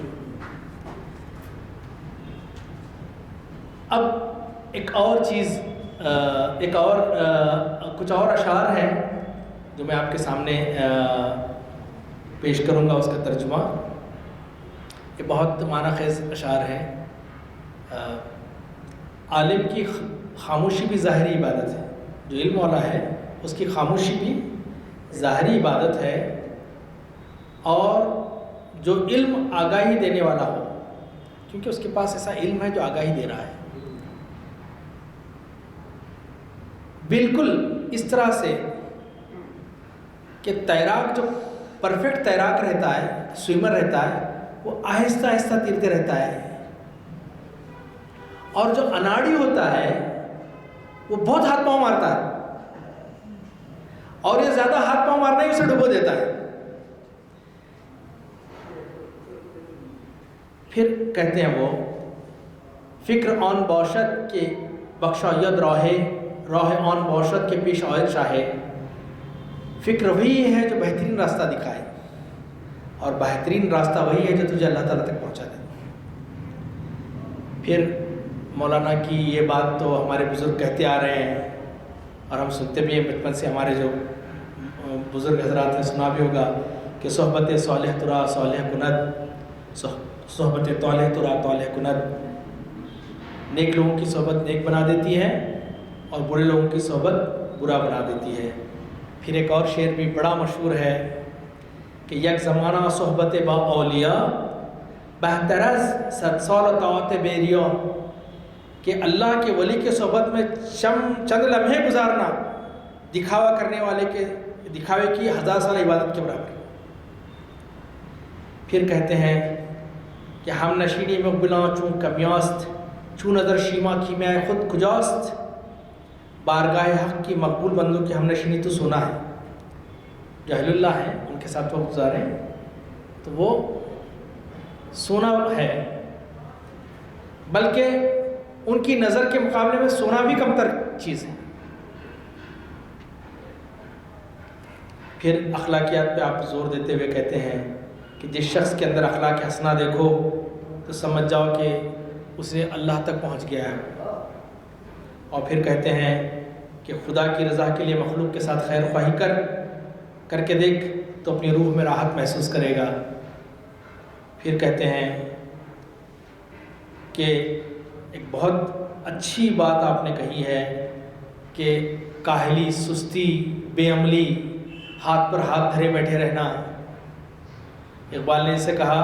اب کچھ اور اشعار ہیں جو میں آپ کے سامنے پیش کروں گا، اس کا ترجمہ۔ یہ بہت معنی خیز اشعار ہیں۔ عالم کی خاموشی بھی ظاہری عبادت ہے، جو علم والا ہے اس کی خاموشی بھی ظاہری عبادت ہے، اور جو علم آگاہی دینے والا ہو، کیونکہ اس کے پاس ایسا علم ہے جو آگاہی دے رہا ہے، بالکل اس طرح سے کہ تیراک جو پرفیکٹ تیراک رہتا ہے، سوئمر رہتا ہے، وہ آہستہ آہستہ تیرتے رہتا ہے، اور جو اناڑی ہوتا ہے وہ بہت ہاتھ پاؤں مارتا ہے، اور یہ زیادہ ہاتھ پاؤں مارنا ہی اسے ڈبو دیتا ہے۔ پھر کہتے ہیں وہ فکر آن باشد کے بخشاید راہ آن باشد کے پیش آید شاہے۔ فکر وہی ہے جو بہترین راستہ دکھائے، اور بہترین راستہ وہی ہے جو تجھے اللہ تعالیٰ تک پہنچا دے۔ پھر مولانا کی یہ بات تو ہمارے بزرگ کہتے آ رہے ہیں، اور ہم سنتے بھی ہیں بچپن سے، ہمارے جو بزرگ حضرات نے سنا بھی ہوگا کہ صحبت صالح ترا صالح کند، صحبت طالح ترا طالح کند۔ نیک لوگوں کی صحبت نیک بنا دیتی ہے، اور برے لوگوں کی صحبت برا بنا دیتی ہے۔ پھر ایک اور شعر بھی بڑا مشہور ہے کہ یک زمانہ صحبت با اولیاء بہتر از 100 سال طاعت بیریا، کہ اللہ کے ولی کے صحبت میں چند لمحے گزارنا دکھاوا کرنے والے کے دکھاوے کی 1000 سال عبادت کے برابر۔ پھر کہتے ہیں کہ ہم نشینی مقبلاں چون کمیاست، چون نظر شیما کی میں خود کجاست، بارگاہ حق کی مقبول بندوں کی ہم نشینی تو سونا ہے۔ جو اہل اللہ ہیں ان کے ساتھ وقت گزاریں تو وہ سونا ہے، بلکہ ان کی نظر کے مقابلے میں سونا بھی کم تر چیز ہے۔ پھر اخلاقیات پہ آپ زور دیتے ہوئے کہتے ہیں کہ جس شخص کے اندر اخلاق حسنہ دیکھو تو سمجھ جاؤ کہ اسے اللہ تک پہنچ گیا ہے۔ اور پھر کہتے ہیں کہ خدا کی رضا کے لیے مخلوق کے ساتھ خیر خواہی کر کے دیکھ تو اپنی روح میں راحت محسوس کرے گا۔ پھر کہتے ہیں کہ ایک بہت اچھی بات آپ نے کہی ہے کہ کاہلی، سستی، بے عملی، ہاتھ پر ہاتھ دھرے بیٹھے رہنا۔ اقبال نے اسے کہا،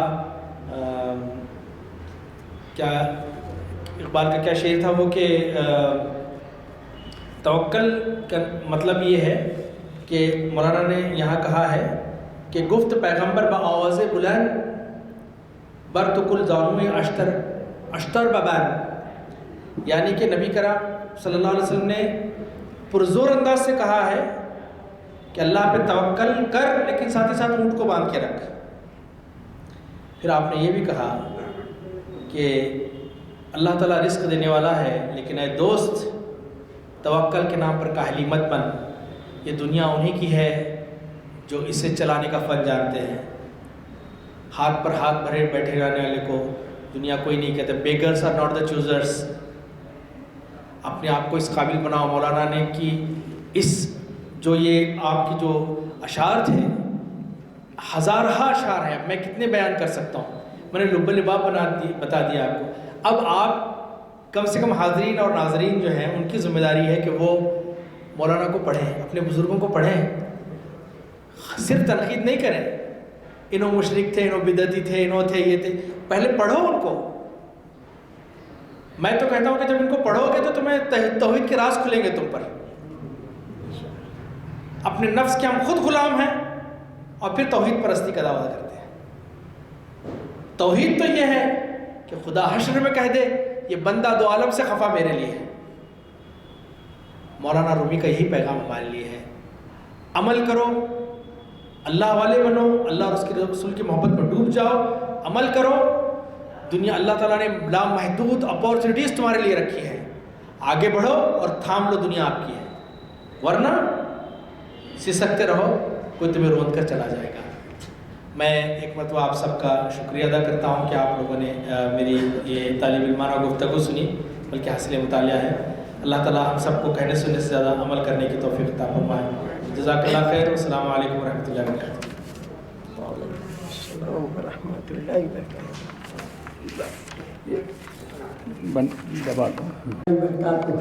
کیا اقبال کا کیا شعر تھا وہ، کہ توکل کا مطلب یہ ہے کہ مولانا نے یہاں کہا ہے کہ گفت پیغمبر با آواز بلند بر تو کل زانوی اشتر ببان، یعنی کہ نبی کرام صلی اللہ علیہ وسلم نے پرزور انداز سے کہا ہے کہ اللہ پہ توکل کر، لیکن ساتھ ہی ساتھ اونٹ کو باندھ کے رکھ۔ پھر آپ نے یہ بھی کہا کہ اللہ تعالیٰ رزق دینے والا ہے، لیکن اے دوست توکل کے نام پر کاہلی مت بن، یہ دنیا انہی کی ہے جو اسے چلانے کا فن جانتے ہیں۔ ہاتھ پر ہاتھ بھرے بیٹھے رہنے والے کو دنیا کوئی نہیں کہتے۔ Beggars are not the choosers. اپنے آپ کو اس قابل بناؤ۔ مولانا نے کی اس جو یہ آپ کی جو اشعار تھے، ہزارہ اشعار ہیں، میں کتنے بیان کر سکتا ہوں، میں نے لب لباب بتا دیا آپ کو۔ اب آپ کم سے کم حاضرین اور ناظرین جو ہیں ان کی ذمہ داری ہے کہ وہ مولانا کو پڑھیں، اپنے بزرگوں کو پڑھیں، صرف تنقید نہیں کریں، انہوں مشرک تھے، انہوں بدعتی تھے، انہوں تھے یہ تھے، پہلے پڑھو ان کو۔ میں تو کہتا ہوں کہ جب ان کو پڑھو گے تو تمہیں توحید کے راز کھلیں گے تم پر۔ اپنے نفس کے ہم خود غلام ہیں اور پھر توحید پرستی کا دعویٰ کرتے ہیں۔ توحید تو یہ ہے کہ خدا حشر میں کہہ دے یہ بندہ دو عالم سے خفا میرے لیے ہے۔ مولانا رومی کا یہی پیغام ہمارے لیے ہے، عمل کرو، اللہ والے بنو، اللہ اور اس کے رسول کی محبت میں ڈوب جاؤ، عمل کرو۔ دنیا اللہ تعالیٰ نے لامحدود اپورچونیٹیز تمہارے لیے رکھی ہیں، آگے بڑھو اور تھام لو، دنیا آپ کی ہے، ورنہ سسکتے رہو، کوئی تمہیں روند کر چلا جائے گا۔ میں ایک مرتبہ آپ سب کا شکریہ ادا کرتا ہوں کہ آپ لوگوں نے میری یہ طالب علمانہ گفتگو سنی، بلکہ حاصل مطالعہ ہے۔ اللہ تعالیٰ ہم سب کو کہنے سننے سے زیادہ عمل کرنے کی توفیق عطا فرمائے۔ جزاک اللہ خیر، السلام علیکم ورحمۃ اللہ وبرکاتہ۔ السلام ورحمۃ اللہ وبرکاتہ۔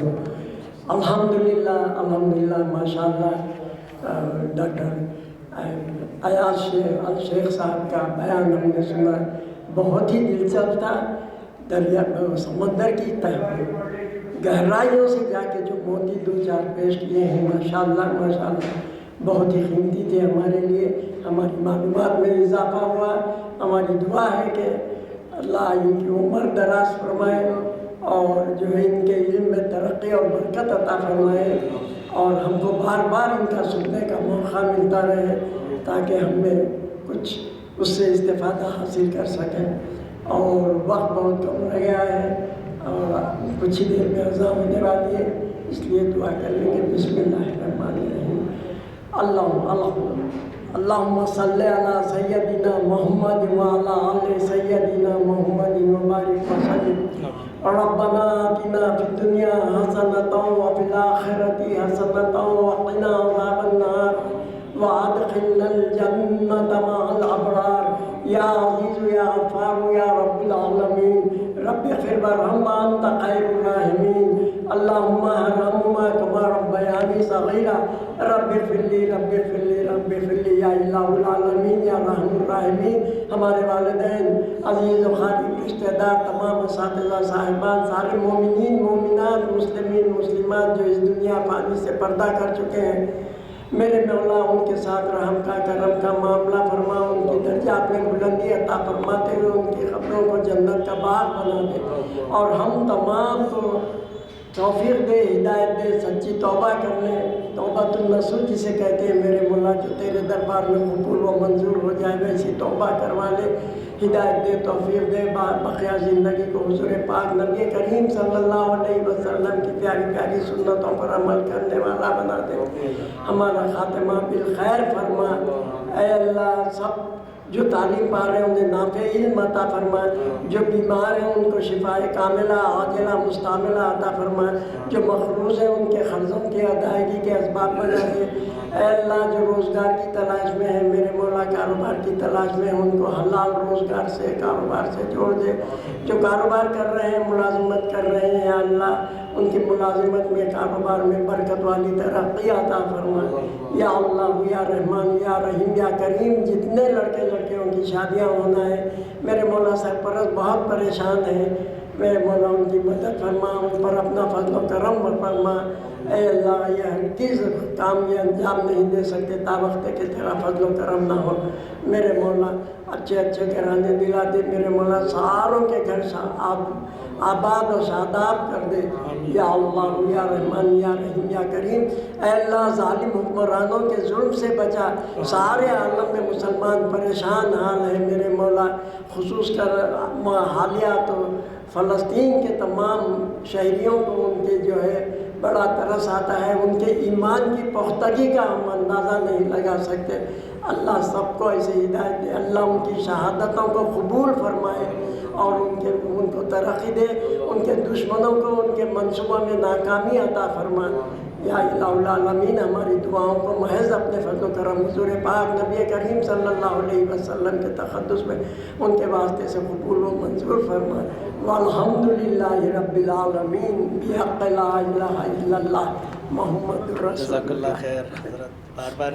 الحمدللہ ماشاء اللہ ڈاکٹر ایاز الشیخ صاحب کا بیان ہم نے سنا، بہت ہی دلچسپ تھا۔ دریا سمندر کی گہرائیوں سے جا کے جو موتی دو چار پیش کیے ہیں، ماشاء اللہ بہت ہی قیمتی تھے ہمارے لیے، ہماری معلومات میں اضافہ ہوا۔ ہماری دعا ہے کہ اللہ ان کی عمر دراز فرمائے اور جو ہے ان کے علم میں ترقی اور برکت عطا فرمائے، اور ہم کو بار بار ان کا سننے کا موقع ملتا رہے تاکہ ہم میں کچھ اس سے استفادہ حاصل کر سکیں۔ اور وقت بہت کم رہ گیا ہے اور کچھ ہی دیر میں اذان ہونے والی ہے، اس لیے دعا کر لیں گے۔ بسم اللہ الرحمن الرحیم۔ اللہم صلی علی سیدنا محمد وعلی آل سیدنا محمد وبارک وسلم۔ ربنا آتنا فی الدنیا حسنۃ وفی الآخرۃ حسنۃ وقنا عذاب النار وادخلنا الجنۃ مع الابرار یا عزیز یا غفار یا رب العالمین۔ رب اغفر وارحم وانت خیر الراحمین۔ اللہم ارحمہما کما ربیانی صغیرا۔ رب اغفر لی رب اغفر لی رب اغفر لی یا الہ العالمین یا رحم الراحمین۔ ہمارے والدین، عزیز و قریب رشتہ دار، تمام اساتذہ صاحبان، سارے مومنین مومنات، مسلمین مسلمات جو اس دنیا فانی سے پردہ کر چکے ہیں، میرے مولا ان کے ساتھ رحم کا کرم کا معاملہ فرما، ان کی درجات میں بلندی عطا فرماتے ہوئے ان کی قبروں کو جنت کا باغ بنا دے، اور ہم تمام کو توفیق دے، ہدایت دے، سچی توبہ کرنے، توبۃ النصوح جسے کہتے ہیں میرے مولا، جو تیرے دربار میں قبول و منظور ہو جائے ویسی توبہ کروا لے، ہدایت دے، توفیق دے، بقیہ زندگی کو حضور پاک نبی کریم صلی اللہ علیہ وسلم کی پیاری پیاری سنتوں پر عمل کرنے والا بنا دے، ہمارا خاتمہ بالخیر فرما۔ اے اللہ، سب جو تعلیم پا رہے ہیں انہیں نافع علم عطا فرما، جو بیمار ہیں ان کو شفائے کاملہ عاجلہ مستعملہ عطا فرما، جو مقروض ہیں ان کے قرضوں کی ادائیگی کے اسباب بنا دے۔ اے اللہ، جو روزگار کی تلاش میں ہے میرے مولا، کاروبار کی تلاش میں ان کو حلال روزگار سے، کاروبار سے جوڑ دے۔ جو کاروبار کر رہے ہیں، ملازمت کر رہے ہیں، یا اللہ ان کی ملازمت میں، کاروبار میں برکت والی ترقی عطا فرما۔ یا اللہ، یا رحمان، یا رحیم، یا کریم، جتنے لڑکے لڑکیوں کی شادیاں ہونا ہے میرے مولا، سرپرست بہت پریشان ہیں، میرے مولا ان کی مدد فرما، ان پر اپنا فضل و کرم فرما۔ اے اللہ یہ ہرگز کام یہ انجام نہیں دے سکتے تا وقت کہ تیرا فضل و کرم نہ ہو۔ میرے مولا اچھے اچھے گھرانے دلا دے، میرے مولا ساروں کے گھر آباد و شاداب کر دے، یا اللہ یا رحمان یا رحیم یا کریم۔ اے اللہ ظالم حکمرانوں کے ظلم سے بچا، سارے عالم میں مسلمان پریشان حال ہے میرے مولا، خصوص کر حالیات فلسطین کے تمام شہریوں کو ان کے جو ہے بڑا ترس آتا ہے، ان کے ایمان کی پختگی کا ہم اندازہ نہیں لگا سکتے۔ اللہ سب کو ایسے ہدایت دے، اللہ ان کی شہادتوں کو قبول فرمائے اور ان کو ترقی دے، ان کے دشمنوں کو ان کے منصوبوں میں ناکامی عطا فرمائے۔ یا الہ العالمین ہماری دعاؤں کو محض اپنے فضل و کرم حضور پاک نبی کریم صلی اللہ علیہ وسلم کے تقدس میں ان کے واسطے سے قبول و منظور فرمائے۔ والحمدللہ رب العالمین بحق لا الہ الا اللہ محمد رسول اللہ۔ جزاک اللہ خیر حضرت، بار بار